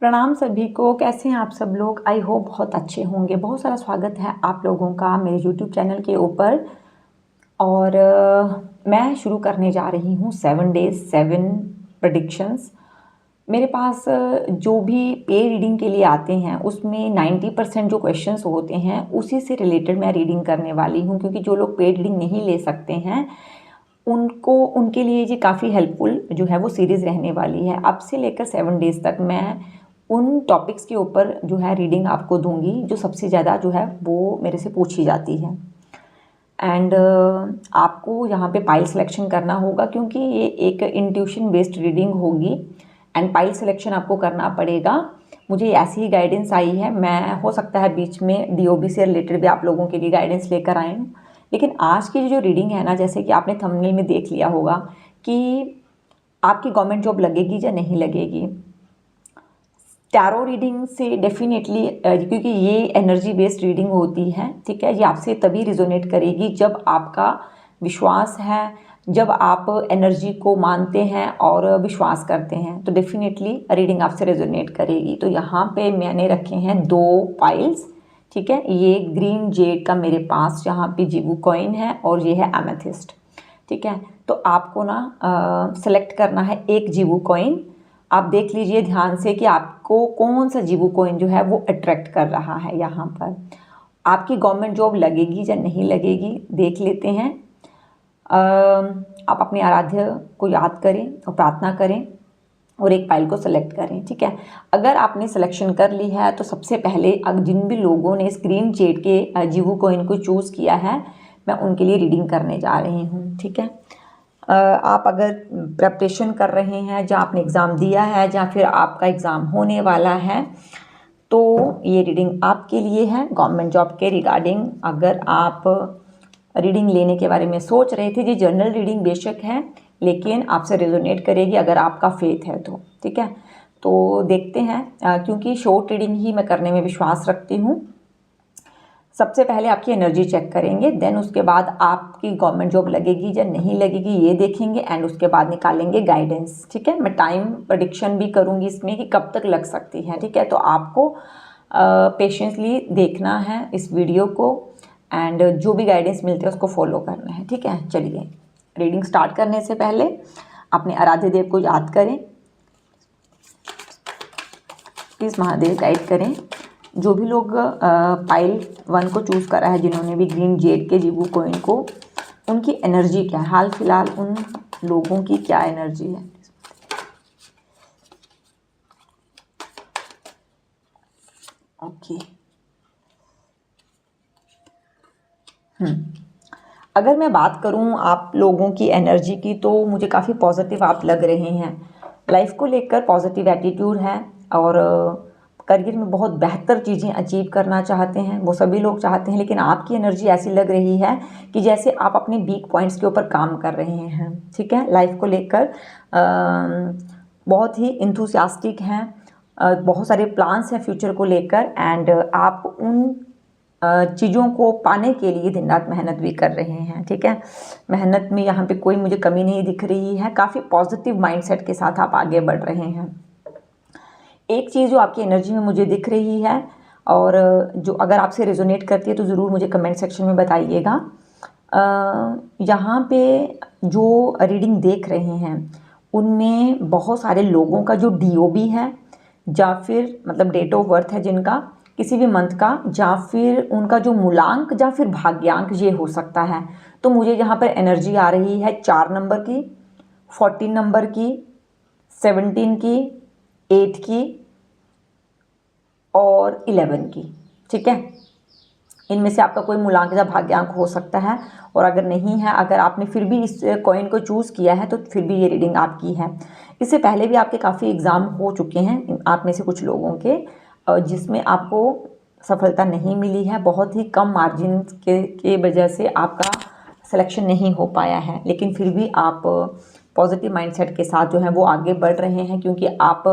प्रणाम सभी को। कैसे हैं आप सब लोग? आई होप बहुत अच्छे होंगे। बहुत सारा स्वागत है आप लोगों का मेरे यूट्यूब चैनल के ऊपर। और मैं शुरू करने जा रही हूँ 7 डेज 7 प्रडिक्शंस। मेरे पास जो भी पे रीडिंग के लिए आते हैं उसमें 90% जो क्वेश्चंस होते हैं उसी से रिलेटेड मैं रीडिंग करने वाली हूँ, क्योंकि जो लोग पेड रीडिंग नहीं ले सकते हैं उनके लिए ये काफ़ी हेल्पफुल जो है वो सीरीज़ रहने वाली है। अब से लेकर 7 डेज़ तक मैं उन टॉपिक्स के ऊपर जो है रीडिंग आपको दूंगी जो सबसे ज़्यादा जो है वो मेरे से पूछी जाती है। एंड आपको यहाँ पे पाइल सिलेक्शन करना होगा, क्योंकि ये एक इंट्यूशन बेस्ड रीडिंग होगी एंड पाइल सिलेक्शन आपको करना पड़ेगा। मुझे ऐसी ही गाइडेंस आई है। मैं हो सकता है बीच में डीओबी से रिलेटेड भी आप लोगों के लिए गाइडेंस लेकर आए हूँ, लेकिन आज की जो रीडिंग है ना, जैसे कि आपने थंबनेल में देख लिया होगा कि आपकी गवर्नमेंट जॉब लगेगी या नहीं लगेगी। टैरो रीडिंग से डेफिनेटली, क्योंकि ये एनर्जी बेस्ड रीडिंग होती है, ठीक है, ये आपसे तभी रिजोनेट करेगी जब आपका विश्वास है, जब आप एनर्जी को मानते हैं और विश्वास करते हैं, तो डेफिनेटली रीडिंग आपसे रेजोनेट करेगी। तो यहाँ पे मैंने रखे हैं 2 पाइल्स, ठीक है। ये ग्रीन जेड का मेरे पास यहाँ पे जीवू कॉइन है और ये है एमेथिस्ट, ठीक है। तो आपको ना सेलेक्ट करना है एक जीवू कॉइन। आप देख लीजिए ध्यान से कि आपको कौन सा जीवू कॉइन जो है वो अट्रैक्ट कर रहा है। यहाँ पर आपकी गवर्नमेंट जॉब लगेगी या नहीं लगेगी देख लेते हैं। आप अपने आराध्य को याद करें और प्रार्थना करें और एक फाइल को सेलेक्ट करें, ठीक है। अगर आपने सिलेक्शन कर ली है तो सबसे पहले जिन भी लोगों ने स्क्रीन चेट के जीवू कॉइन को चूज़ किया है मैं उनके लिए रीडिंग करने जा रही हूँ, ठीक है। आप अगर प्रेपरेशन कर रहे हैं, जहाँ आपने एग्ज़ाम दिया है, या फिर आपका एग्ज़ाम होने वाला है, तो ये रीडिंग आपके लिए है गवर्नमेंट जॉब के रिगार्डिंग। अगर आप रीडिंग लेने के बारे में सोच रहे थे, ये जर्नल रीडिंग बेशक है लेकिन आपसे रेजोनेट करेगी अगर आपका फेथ है तो, ठीक है। तो देखते हैं, क्योंकि शॉर्ट रीडिंग ही मैं करने में विश्वास रखती हूँ। सबसे पहले आपकी एनर्जी चेक करेंगे, देन उसके बाद आपकी गवर्नमेंट जॉब लगेगी या नहीं लगेगी ये देखेंगे, एंड उसके बाद निकालेंगे गाइडेंस, ठीक है। मैं टाइम प्रेडिक्शन भी करूँगी इसमें कि कब तक लग सकती है, ठीक है। तो आपको पेशेंसली देखना है इस वीडियो को एंड जो भी गाइडेंस मिलते हैं उसको फॉलो करना है, ठीक है। चलिए रीडिंग स्टार्ट करने से पहले अपने आराध्य देव को याद करें। प्लीज़ महादेव गाइड करें। जो भी लोग पाइल 1 को चूज़ करा है, जिन्होंने भी ग्रीन जेड के जीवू कॉइन को, उनकी एनर्जी क्या है, हाल फिलहाल उन लोगों की क्या एनर्जी है। ओके। अगर मैं बात करूं आप लोगों की एनर्जी की, तो मुझे काफ़ी पॉजिटिव आप लग रहे हैं। लाइफ को लेकर पॉजिटिव एटीट्यूड है और करियर में बहुत बेहतर चीज़ें अचीव करना चाहते हैं, वो सभी लोग चाहते हैं, लेकिन आपकी एनर्जी ऐसी लग रही है कि जैसे आप अपने वीक पॉइंट्स के ऊपर काम कर रहे हैं, ठीक है। लाइफ को लेकर बहुत ही इंथुसियास्टिक हैं, बहुत सारे प्लान्स हैं फ्यूचर को लेकर, एंड आप उन चीज़ों को पाने के लिए दिन रात मेहनत भी कर रहे हैं, ठीक है। मेहनत में यहाँ पे कोई मुझे कमी नहीं दिख रही है। काफ़ी पॉजिटिव माइंडसेट के साथ आप आगे बढ़ रहे हैं। एक चीज़ जो आपकी एनर्जी में मुझे दिख रही है और जो अगर आपसे रेजोनेट करती है तो ज़रूर मुझे कमेंट सेक्शन में बताइएगा। यहाँ पे जो रीडिंग देख रहे हैं उनमें बहुत सारे लोगों का जो डीओबी है या फिर मतलब डेट ऑफ बर्थ है जिनका किसी भी मंथ का, या फिर उनका जो मूलांक या फिर भाग्यांक ये हो सकता है। तो मुझे यहाँ पर एनर्जी आ रही है 4 नंबर की, 14 नंबर की, 17 की, 8 की और 11 की, ठीक है। इनमें से आपका कोई मूलांक या भाग्यांक हो सकता है, और अगर नहीं है, अगर आपने फिर भी इस कॉइन को चूज़ किया है तो फिर भी ये रीडिंग आपकी है। इससे पहले भी आपके काफ़ी एग्ज़ाम हो चुके हैं आप में से कुछ लोगों के, जिसमें आपको सफलता नहीं मिली है। बहुत ही कम मार्जिन के वजह से आपका सिलेक्शन नहीं हो पाया है, लेकिन फिर भी आप पॉजिटिव माइंडसेट के साथ जो है वो आगे बढ़ रहे हैं, क्योंकि आप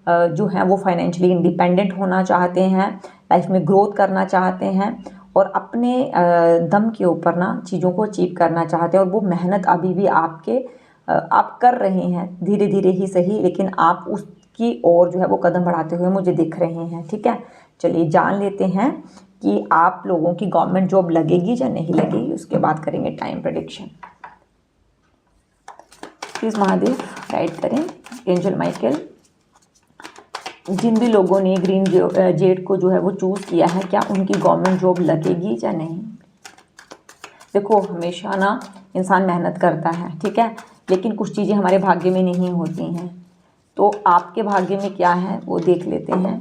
जो हैं वो फाइनेंशियली इंडिपेंडेंट होना चाहते हैं, लाइफ में ग्रोथ करना चाहते हैं और अपने दम के ऊपर ना चीज़ों को अचीव करना चाहते हैं। और वो मेहनत अभी भी आप कर रहे हैं, धीरे धीरे ही सही, लेकिन आप की ओर जो है वो कदम बढ़ाते हुए मुझे दिख रहे हैं। ठीक है, चलिए जान लेते हैं कि आप लोगों की गवर्नमेंट जॉब लगेगी या नहीं लगेगी, उसके बाद करेंगे time prediction. Please Mahadev guide करें, एंजल माइकल। जिन भी लोगों ने ग्रीन जेड को जो है वो चूज़ किया है, क्या उनकी गवर्नमेंट जॉब लगेगी या नहीं। देखो, हमेशा ना इंसान मेहनत करता है, ठीक है, लेकिन कुछ चीज़ें हमारे भाग्य में नहीं होती हैं। तो आपके भाग्य में क्या है वो देख लेते हैं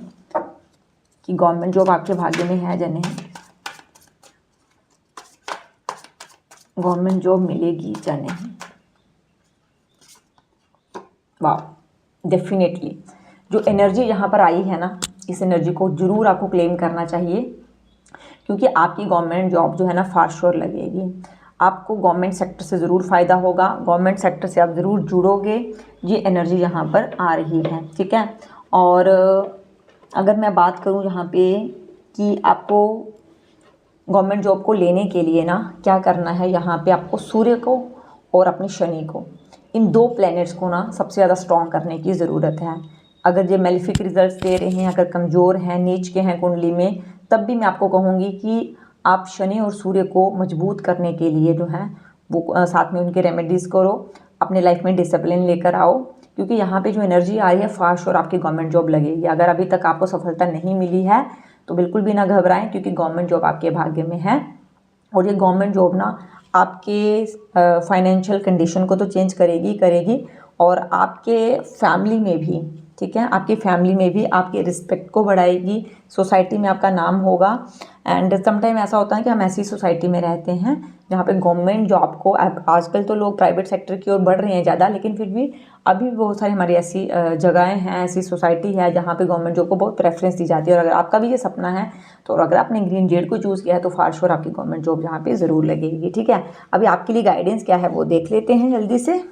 कि गवर्नमेंट जॉब आपके भाग्य में है या नहीं, गवर्नमेंट जॉब मिलेगी या नहीं। वाह, डेफिनेटली जो एनर्जी यहाँ पर आई है ना, इस एनर्जी को ज़रूर आपको क्लेम करना चाहिए, क्योंकि आपकी गवर्नमेंट जॉब जो है ना फॉर श्योर लगेगी। आपको गवर्नमेंट सेक्टर से ज़रूर फ़ायदा होगा, गवर्नमेंट सेक्टर से आप ज़रूर जुड़ोगे, ये एनर्जी यहाँ पर आ रही है। ठीक है, और अगर मैं बात करूँ यहाँ पे कि आपको गवर्नमेंट जॉब को लेने के लिए ना क्या करना है, यहाँ पे आपको सूर्य को और अपने शनि को, इन दो प्लैनेट्स को ना सबसे ज़्यादा स्ट्रॉन्ग करने की ज़रूरत है। अगर ये मेलिफिक रिजल्ट्स दे रहे हैं, अगर कमज़ोर हैं, नीच के हैं कुंडली में, तब भी मैं आपको कहूँगी कि आप शनि और सूर्य को मजबूत करने के लिए जो है वो साथ में उनके रेमेडीज़ करो, अपने लाइफ में डिसिप्लिन लेकर आओ, क्योंकि यहाँ पे जो एनर्जी आ रही है फास्ट और आपकी गवर्नमेंट जॉब लगेगी। अगर अभी तक आपको सफलता नहीं मिली है तो बिल्कुल भी ना घबराएं, क्योंकि गवर्नमेंट जॉब आपके भाग्य में है। और ये गवर्नमेंट जॉब ना आपके फाइनेंशियल कंडीशन को तो चेंज करेगी और आपके फैमिली में भी, ठीक है, आपकी फैमिली में भी आपके रिस्पेक्ट को बढ़ाएगी, सोसाइटी में आपका नाम होगा। एंड समटाइम ऐसा होता है कि हम ऐसी सोसाइटी में रहते हैं जहाँ पे गवर्नमेंट जॉब को, आजकल तो लोग प्राइवेट सेक्टर की ओर बढ़ रहे हैं ज़्यादा, लेकिन फिर भी अभी भी बहुत सारी हमारी ऐसी जगहें हैं, ऐसी सोसाइटी है जहाँ पे गवर्नमेंट जॉब को बहुत प्रेफरेंस दी जाती है। और अगर आपका भी ये सपना है तो अगर आपने ग्रीन जेड को चूज़ किया है तो फॉर श्योर आपकी गवर्नमेंट जॉब यहाँ पे ज़रूर लगेगी। ठीक है, अभी आपके लिए गाइडेंस क्या है वो देख लेते हैं जल्दी से।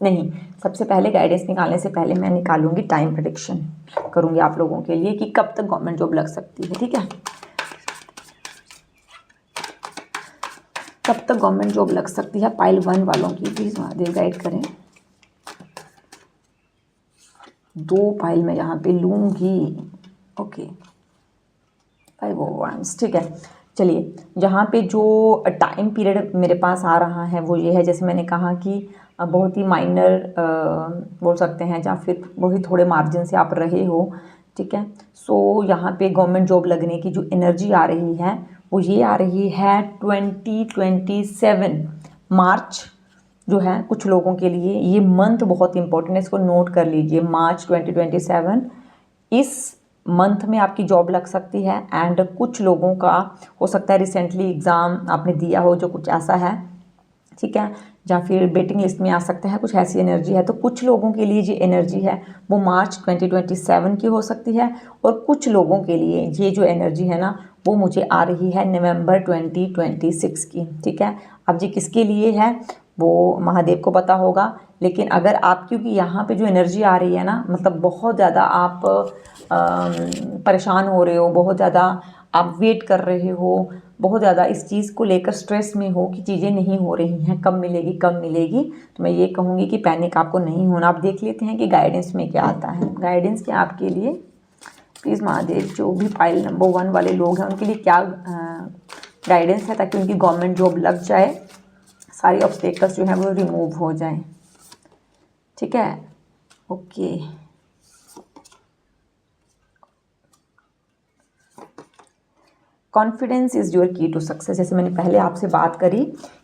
नहीं, सबसे पहले गाइडेंस निकालने से पहले मैं निकालूंगी टाइम प्रेडिक्शन करूंगी आप लोगों के लिए कि कब तक गवर्नमेंट जॉब लग सकती है। ठीक है, कब तक गवर्नमेंट जॉब लग सकती है पाइल 1 वालों की, प्लीज़ महादेव गाइड करें। 2 पाइल मैं यहाँ पे लूँगी। Okay, 5 of Wands। ठीक है, चलिए जहाँ पे जो टाइम पीरियड मेरे पास आ रहा है वो ये है, जैसे मैंने कहा कि बहुत ही माइनर बोल सकते हैं, या फिर बहुत ही थोड़े मार्जिन से आप रहे हो। ठीक है, सो यहाँ पे गवर्नमेंट जॉब लगने की जो एनर्जी आ रही है वो ये आ रही है 2027 मार्च जो है कुछ लोगों के लिए। ये मंथ बहुत इंपॉर्टेंट है, इसको नोट कर लीजिए, मार्च 2027। इस मंथ में आपकी जॉब लग सकती है। एंड कुछ लोगों का हो सकता है रिसेंटली एग्ज़ाम आपने दिया हो जो कुछ ऐसा है, ठीक है, या फिर वेटिंग लिस्ट में आ सकता है, कुछ ऐसी एनर्जी है। तो कुछ लोगों के लिए ये एनर्जी है वो मार्च 2027 की हो सकती है, और कुछ लोगों के लिए ये जो एनर्जी है ना वो मुझे आ रही है नवंबर 2026 की। ठीक है, अब ये किसके लिए है वो महादेव को पता होगा, लेकिन अगर आप, क्योंकि यहाँ पे जो एनर्जी आ रही है ना, मतलब बहुत ज़्यादा आप परेशान हो रहे हो, बहुत ज़्यादा आप वेट कर रहे हो, बहुत ज़्यादा इस चीज़ को लेकर स्ट्रेस में हो कि चीज़ें नहीं हो रही हैं, कब मिलेगी कब मिलेगी, तो मैं ये कहूँगी कि पैनिक आपको नहीं होना। आप देख लेते हैं कि गाइडेंस में क्या आता है। गाइडेंस क्या आपके लिए, प्लीज़ महादेव, जो भी पाइल नंबर 1 वाले लोग हैं उनके लिए क्या गाइडेंस है, ताकि उनकी गवर्नमेंट जॉब लग जाए, सारी ऑब्स्टेकल्स जो हैं वो रिमूव हो जाएं। ठीक है, ओके, कॉन्फिडेंस इज़ योर की टू सक्सेस। जैसे मैंने पहले आपसे बात करी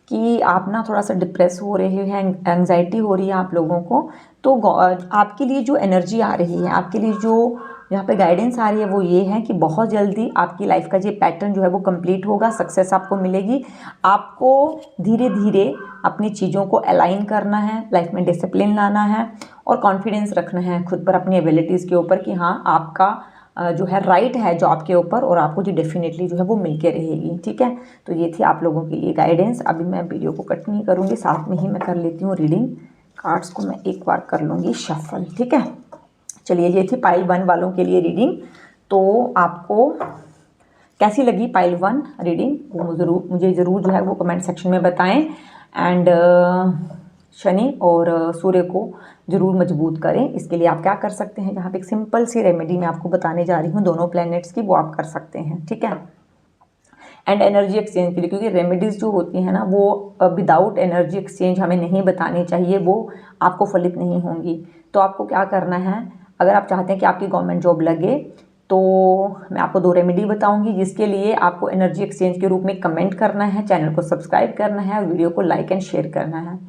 कि आप ना थोड़ा सा डिप्रेस हो रहे हैं, एंग्जाइटी हो रही है आप लोगों को, तो आपके लिए जो एनर्जी आ रही है, आपके लिए जो यहाँ पे गाइडेंस आ रही है वो ये है कि बहुत जल्दी आपकी लाइफ का ये पैटर्न जो है वो कंप्लीट होगा, सक्सेस आपको मिलेगी। आपको धीरे धीरे अपनी चीज़ों को अलाइन करना है, लाइफ में डिसिप्लिन लाना है और कॉन्फिडेंस रखना है खुद पर, अपनी एबिलिटीज़ के ऊपर कि हाँ आपका जो है राइट है जॉब के ऊपर, और आपको जो डेफिनेटली जो है वो मिल के रहेगी। ठीक है, तो ये थी आप लोगों के लिए गाइडेंस। अभी मैं वीडियो को कट नहीं करूँगी, साथ में ही मैं कर लेती हूँ रीडिंग। कार्ड्स को मैं एक बार कर लूँगी शफल। ठीक है, चलिए ये थी पाइल 1 वालों के लिए रीडिंग। तो आपको कैसी लगी पाइल 1 रीडिंग वो मुझे ज़रूर जो है वो कमेंट सेक्शन में बताएं। एंड शनि और सूर्य को ज़रूर मजबूत करें। इसके लिए आप क्या कर सकते हैं, जहाँ पे एक सिंपल सी रेमेडी मैं आपको बताने जा रही हूँ दोनों प्लैनेट्स की, वो आप कर सकते हैं, ठीक है। एंड एनर्जी एक्सचेंज के लिए, क्योंकि रेमेडीज़ जो होती हैं ना वो विदाउट एनर्जी एक्सचेंज हमें नहीं बतानी चाहिए, वो आपको फलित नहीं होंगी। तो आपको क्या करना है, अगर आप चाहते हैं कि आपकी गवर्नमेंट जॉब लगे, तो मैं आपको 2 रेमेडी बताऊंगी, जिसके लिए आपको एनर्जी एक्सचेंज के रूप में कमेंट करना है, चैनल को सब्सक्राइब करना है और वीडियो को लाइक एंड शेयर करना है।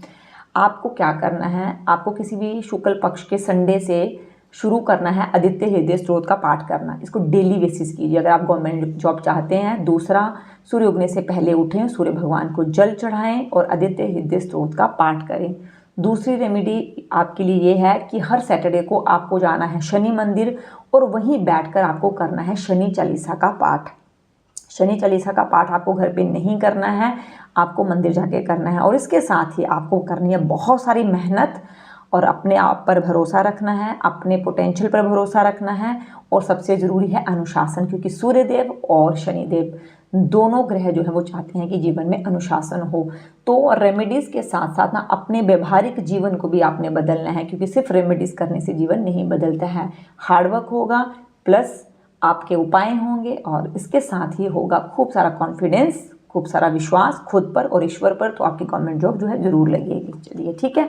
आपको क्या करना है, आपको किसी भी शुक्ल पक्ष के संडे से शुरू करना है आदित्य हृदय स्त्रोत का पाठ करना। इसको डेली बेसिस कीजिए अगर आप गवर्नमेंट जॉब चाहते हैं। दूसरा, सूर्य उगने से पहले उठें, सूर्य भगवान को जल चढ़ाएं और आदित्य हृदय स्त्रोत का पाठ करें। दूसरी रेमेडी आपके लिए ये है कि हर सैटरडे को आपको जाना है शनि मंदिर और वहीं बैठकर आपको करना है शनि चालीसा का पाठ। शनि चालीसा का पाठ आपको घर पे नहीं करना है, आपको मंदिर जाके करना है। और इसके साथ ही आपको करनी है बहुत सारी मेहनत और अपने आप पर भरोसा रखना है, अपने पोटेंशियल पर भरोसा रखना है और सबसे ज़रूरी है अनुशासन, क्योंकि सूर्यदेव और शनिदेव दोनों ग्रह जो है वो चाहते हैं कि जीवन में अनुशासन हो। तो रेमेडीज़ के साथ साथ ना अपने व्यवहारिक जीवन को भी आपने बदलना है, क्योंकि सिर्फ रेमेडीज़ करने से जीवन नहीं बदलता है। हार्डवर्क होगा प्लस आपके उपाय होंगे और इसके साथ ही होगा खूब सारा कॉन्फिडेंस, खूब सारा विश्वास खुद पर और ईश्वर पर, तो आपकी गवर्नमेंट जॉब जो है ज़रूर लगेगी। चलिए ठीक है,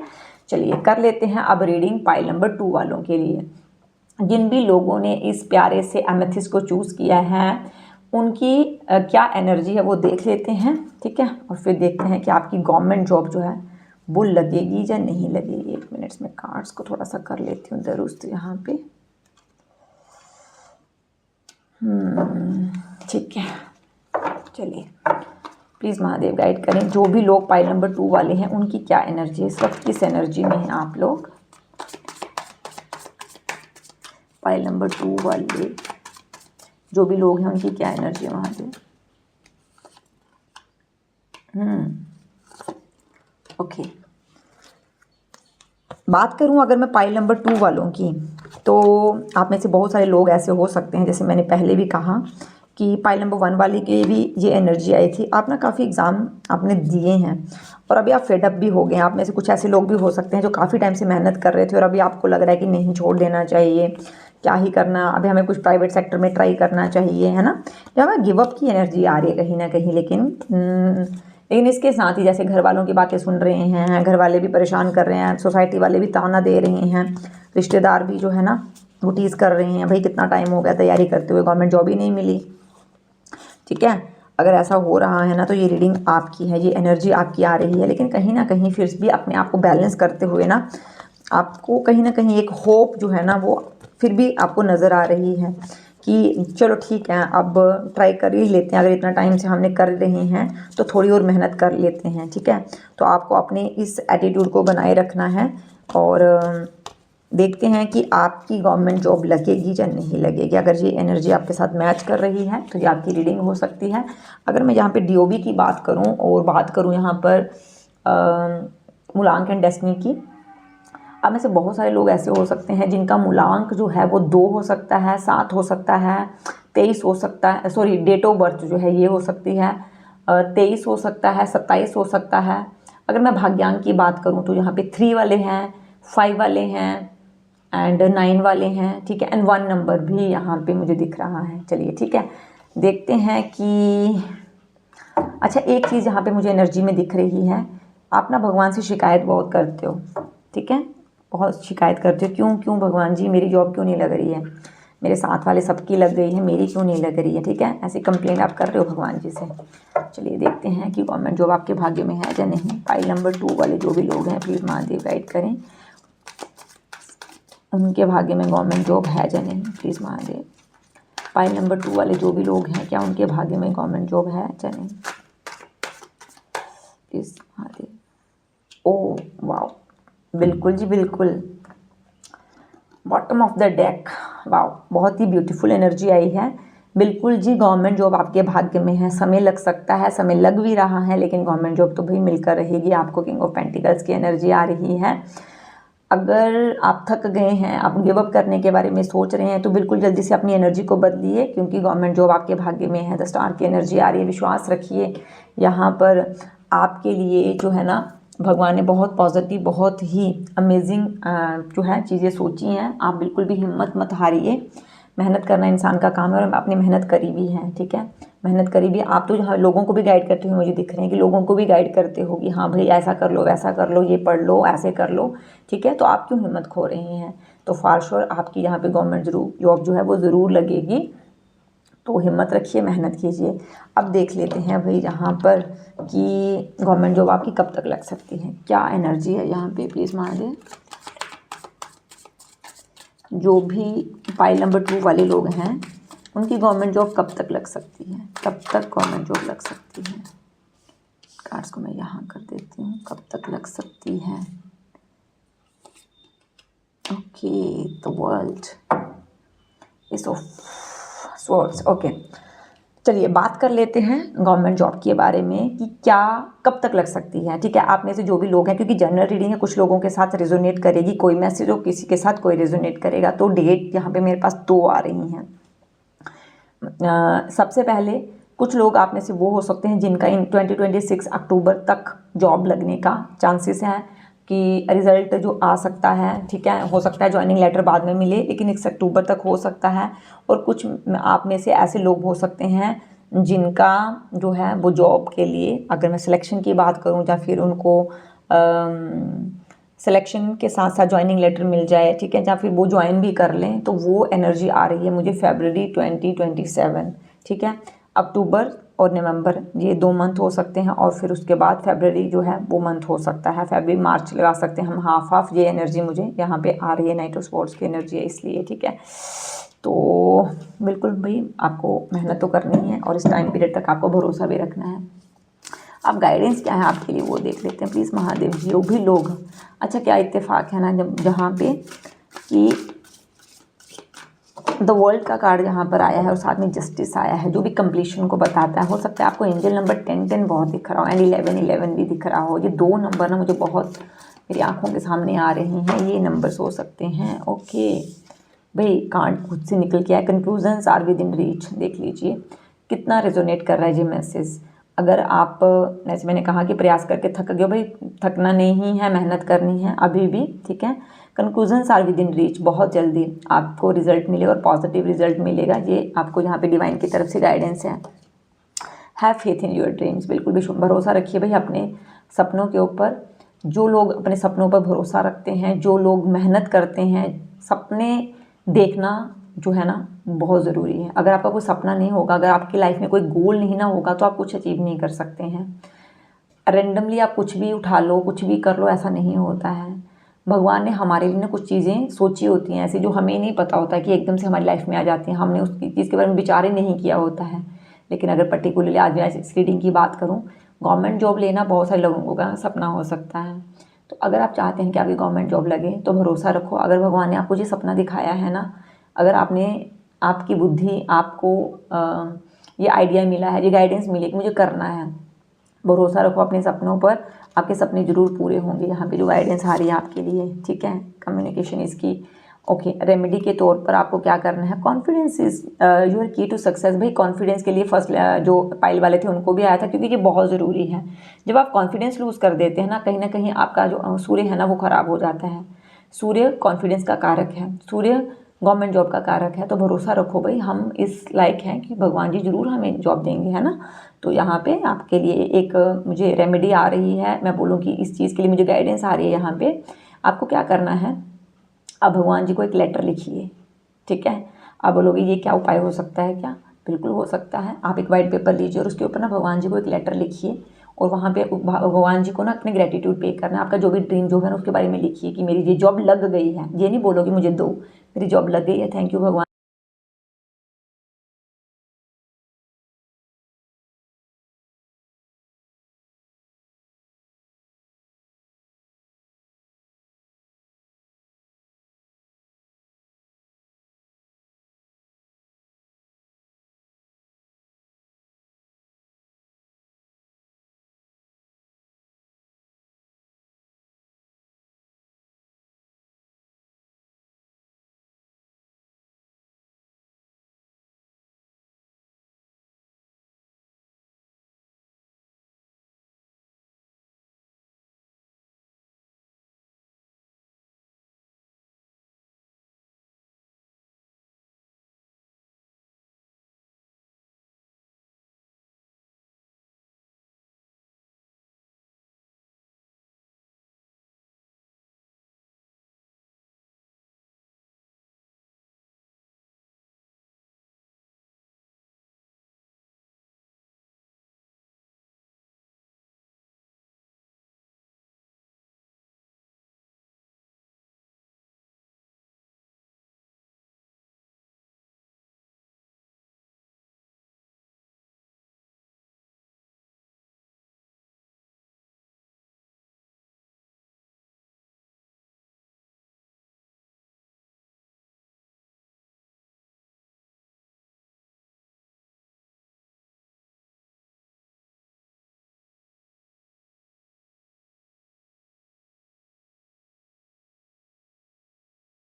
चलिए कर लेते हैं अब रीडिंग पाइल नंबर 2 वालों के लिए। जिन भी लोगों ने इस प्यारे से एमेथिस्ट को चूज़ किया है उनकी क्या एनर्जी है वो देख लेते हैं, ठीक है। और फिर देखते हैं कि आपकी गवर्नमेंट जॉब जो है वो लगेगी या नहीं लगेगी। 1 मिनट में कार्ड्स को थोड़ा सा कर लेती हूँ दुरुस्त यहाँ पे। ठीक है, चलिए प्लीज़ महादेव गाइड करें। जो भी लोग पाइल नंबर 2 वाले हैं उनकी क्या एनर्जी है, इस वक्त किस एनर्जी में हैं आप लोग। पाइल नंबर 2 वाले जो भी लोग हैं उनकी क्या एनर्जी है महादेव। ओके, बात करूं अगर मैं पाइल नंबर 2 वालों की, तो आप में से बहुत सारे लोग ऐसे हो सकते हैं, जैसे मैंने पहले भी कहा कि पाइल नंबर 1 वाले के भी ये एनर्जी आई थी। आप ना काफ़ी एग्ज़ाम आपने दिए हैं और अभी आप फेडअप भी हो गए हैं। आप में से कुछ ऐसे लोग भी हो सकते हैं जो काफ़ी टाइम से मेहनत कर रहे थे और अभी आपको लग रहा है कि नहीं, छोड़ देना चाहिए, क्या ही करना, अभी हमें कुछ प्राइवेट सेक्टर में ट्राई करना चाहिए, है ना। जब हमें गिव अप की एनर्जी आ रही है कहीं ना कहीं, लेकिन इसके साथ ही जैसे घर वालों की बातें सुन रहे हैं, घर वाले भी परेशान कर रहे हैं, सोसाइटी वाले भी ताना दे रहे हैं, रिश्तेदार भी जो है ना वो टीज़ कर रहे हैं, भाई कितना टाइम हो गया तैयारी करते हुए, गवर्नमेंट जॉब ही नहीं मिली, ठीक है। अगर ऐसा हो रहा है ना तो ये रीडिंग आपकी है, ये एनर्जी आपकी आ रही है। लेकिन कहीं ना कहीं फिर भी अपने आप को बैलेंस करते हुए ना आपको कहीं ना कहीं एक होप जो है ना वो फिर भी आपको नज़र आ रही है कि चलो ठीक है, अब ट्राई कर ही लेते हैं, अगर इतना टाइम से हमने कर रहे हैं तो थोड़ी और मेहनत कर लेते हैं, ठीक है। तो आपको अपने इस एटीट्यूड को बनाए रखना है और देखते हैं कि आपकी गवर्नमेंट जॉब लगेगी या नहीं लगेगी। अगर ये एनर्जी आपके साथ मैच कर रही है तो ये आपकी रीडिंग हो सकती है। अगर मैं यहाँ पे डीओबी की बात करूँ और बात करूँ यहाँ पर मूलांक एंड डेस्टिनी की, अब में से बहुत सारे लोग ऐसे हो सकते हैं जिनका मूलांक जो है वो 2 हो सकता है, 7 हो सकता है, 23 हो सकता है, सॉरी डेट ऑफ बर्थ जो है ये हो सकती है 23 हो सकता है, 27 हो सकता है। अगर मैं भाग्यांक की बात करूँ तो यहाँ पे 3 वाले हैं, 5 वाले हैं एंड 9 वाले हैं, ठीक है। एंड 1 नंबर भी यहाँ पे मुझे दिख रहा है। चलिए ठीक है, देखते हैं कि अच्छा एक चीज़ यहाँ पे मुझे एनर्जी में दिख रही है, आप ना भगवान से शिकायत बहुत करते हो, ठीक है, बहुत शिकायत करते हो, क्यों भगवान जी मेरी जॉब क्यों नहीं लग रही है, मेरे साथ वाले सबकी लग गई है, मेरी क्यों नहीं लग रही है, ठीक है। ऐसी कंप्लेंट आप कर रहे हो भगवान जी से। चलिए देखते हैं कि गवर्नमेंट जॉब आपके भाग्य में है या नहीं। पाइल नंबर 2 वाले जो भी लोग हैं प्लीज़ महादेव गाइड करें, उनके भाग्य में गवर्नमेंट जॉब है या नहीं, प्लीज़ महादेव। पाइल नंबर 2 वाले जो भी लोग हैं, क्या उनके भाग्य में गवर्नमेंट जॉब है या नहीं, प्लीज़ महादेव। ओ वाओ, बिल्कुल जी बिल्कुल, bottom of the deck, wow, बहुत ही ब्यूटीफुल एनर्जी आई है। बिल्कुल जी, गवर्नमेंट जॉब आपके भाग्य में है। समय लग सकता है, समय लग भी रहा है, लेकिन गवर्नमेंट जॉब तो भाई मिलकर रहेगी आपको। किंग ऑफ पेंटिकल्स की एनर्जी आ रही है। अगर आप थक गए हैं, आप गिव अप करने के बारे में सोच रहे हैं, तो बिल्कुल जल्दी से अपनी एनर्जी को बदलिए, क्योंकि गवर्नमेंट जॉब आपके भाग्य में है। द स्टार की एनर्जी आ रही है, विश्वास रखिए। यहाँ पर आपके लिए जो है ना भगवान ने बहुत पॉजिटिव, बहुत ही अमेजिंग जो है चीज़ें सोची हैं। आप बिल्कुल भी हिम्मत मत हारिए, मेहनत करना इंसान का काम है और आपने मेहनत करी भी है, ठीक है। मेहनत करी भी। आप तो जहाँ लोगों को भी गाइड करते हुए मुझे दिख रहे हैं कि लोगों को भी गाइड करते हो कि हाँ भाई ऐसा कर लो, वैसा कर लो, ये पढ़ लो, ऐसे कर लो, ठीक है। तो आप क्यों हिम्मत खो रहे हैं? तो फॉर श्योर आपकी यहाँ पे गवर्नमेंट जॉब जो है वो ज़रूर लगेगी। तो हिम्मत रखिए, मेहनत कीजिए। अब देख लेते हैं भाई यहाँ पर कि गवर्नमेंट जॉब आपकी कब तक लग सकती है, क्या एनर्जी है यहाँ पे, प्लीज़ महादेव। जो भी पाइल नंबर 2 वाले लोग हैं उनकी गवर्नमेंट जॉब कब तक लग सकती है, कब तक गवर्नमेंट जॉब लग सकती है। कार्ड्स को मैं यहाँ कर देती हूँ, कब तक लग सकती है। Okay, the world is of swords. Okay, चलिए बात कर लेते हैं गवर्नमेंट जॉब के बारे में कि क्या कब तक लग सकती है, ठीक है। आप में से जो भी लोग हैं, क्योंकि जनरल रीडिंग है, कुछ लोगों के साथ रेजोनेट करेगी कोई मैसेज और किसी के साथ कोई रेजोनेट करेगा। तो डेट यहाँ पे मेरे पास 2 आ रही हैं। सबसे पहले कुछ लोग आप में से वो हो सकते हैं जिनका इन 2026 अक्टूबर तक जॉब लगने का चांसेस है कि रिज़ल्ट जो आ सकता है, ठीक है। हो सकता है ज्वाइनिंग लेटर बाद में मिले, लेकिन 1 अक्टूबर तक हो सकता है। और कुछ आप में से ऐसे लोग हो सकते हैं जिनका जो है वो जॉब के लिए, अगर मैं सिलेक्शन की बात करूं या फिर उनको सिलेक्शन के साथ साथ ज्वाइनिंग लेटर मिल जाए, ठीक है, या फिर वो ज्वाइन भी कर लें, तो वो एनर्जी आ रही है मुझे फरवरी 2027, ठीक है। अक्टूबर और नवंबर ये 2 मंथ हो सकते हैं, और फिर उसके बाद फरवरी जो है वो मंथ हो सकता है। फरवरी मार्च लगा सकते हैं हम, हाफ हाफ। ये एनर्जी मुझे यहाँ पे आ रही है, नाइट ऑफ स्वॉर्ड्स की एनर्जी है इसलिए, ठीक है। तो बिल्कुल भाई आपको मेहनत तो करनी है और इस टाइम पीरियड तक आपको भरोसा भी रखना है। अब गाइडेंस क्या है आपके लिए वो देख लेते हैं प्लीज़ महादेव। जो भी लोग, अच्छा क्या इत्तेफाक है ना, जब जहाँ पे कि द वर्ल्ड का कार्ड यहाँ पर आया है और साथ में जस्टिस आया है, जो भी कंप्लीशन को बताता है। हो सकता है आपको एंजल नंबर 10 बहुत दिख रहा हो एंड 11 भी दिख रहा हो। ये 2 नंबर ना मुझे बहुत मेरी आंखों के सामने आ रहे हैं, ये नंबर्स हो सकते हैं। ओके भाई, कार्ड खुद से निकल के आया, conclusions are within reach. देख लीजिए कितना रेजोनेट कर रहा है ये मैसेज। अगर आप, जैसे मैंने कहा कि प्रयास करके थक गए, भाई थकना नहीं है, मेहनत करनी है अभी भी, ठीक है। Conclusions are within reach, बहुत जल्दी आपको रिजल्ट मिले और पॉजिटिव रिजल्ट मिलेगा। ये आपको यहाँ पे डिवाइन की तरफ से गाइडेंस है। Have faith in your dreams, बिल्कुल भी भरोसा रखिए भाई अपने सपनों के ऊपर। जो लोग अपने सपनों पर भरोसा रखते हैं, जो लोग मेहनत करते हैं, सपने देखना जो है ना बहुत ज़रूरी है। अगर आपका कोई सपना नहीं होगा, अगर आपकी लाइफ में कोई गोल नहीं ना होगा, तो आप कुछ अचीव नहीं कर सकते हैं। रेंडमली आप कुछ भी उठा लो, कुछ भी कर लो, ऐसा नहीं होता है। भगवान ने हमारे लिए ना कुछ चीज़ें सोची होती हैं ऐसी, जो हमें नहीं पता होता कि एकदम से हमारी लाइफ में आ जाती हैं। हमने उस चीज़ के बारे में विचार ही नहीं किया होता है। लेकिन अगर पर्टिकुलरली आज मैं इस रीडिंग की बात करूँ, गवर्नमेंट जॉब लेना बहुत सारे लोगों का सपना हो सकता है। तो अगर आप चाहते हैं कि आपकी गवर्नमेंट जॉब लगे, तो भरोसा रखो। अगर भगवान ने आपको ये सपना दिखाया है ना, अगर आपकी बुद्धि आपको ये आइडिया मिला है, ये गाइडेंस मिली कि मुझे करना है, भरोसा रखो अपने सपनों पर, आपके सपने जरूर पूरे होंगे। यहाँ पे जो गाइडेंस आ रही है आपके लिए, ठीक है। कम्युनिकेशन इसकी ओके। रेमेडी के तौर पर आपको क्या करना है, कॉन्फिडेंस इज योर की टू सक्सेस। भाई कॉन्फिडेंस के लिए फर्स्ट जो पाइल वाले थे उनको भी आया था, क्योंकि ये बहुत ज़रूरी है। जब आप कॉन्फिडेंस लूज़ कर देते हैं ना कहीं आपका जो सूर्य है ना वो ख़राब हो जाता है। सूर्य कॉन्फिडेंस का कारक है, सूर्य गवर्नमेंट जॉब का कारक है। तो भरोसा रखो भाई, हम इस लायक हैं कि भगवान जी ज़रूर हमें जॉब देंगे, है ना। तो यहाँ पे आपके लिए एक मुझे रेमेडी आ रही है, मैं बोलूँ कि इस चीज़ के लिए मुझे गाइडेंस आ रही है। यहाँ पे आपको क्या करना है, आप भगवान जी को एक लेटर लिखिए, ठीक है। आप बोलोगे ये क्या उपाय हो सकता है क्या, बिल्कुल हो सकता है। आप एक वाइट पेपर लीजिए और उसके ऊपर ना भगवान जी को एक लेटर लिखिए, और वहाँ पे भगवान जी को ना अपने ग्रेटिट्यूड पे करना है। आपका जो भी ड्रीम जो है ना उसके बारे में लिखिए कि मेरी ये जॉब लग गई है। ये नहीं बोलोगे मुझे दो, मेरी जॉब लग गई है, थैंक यू भगवान।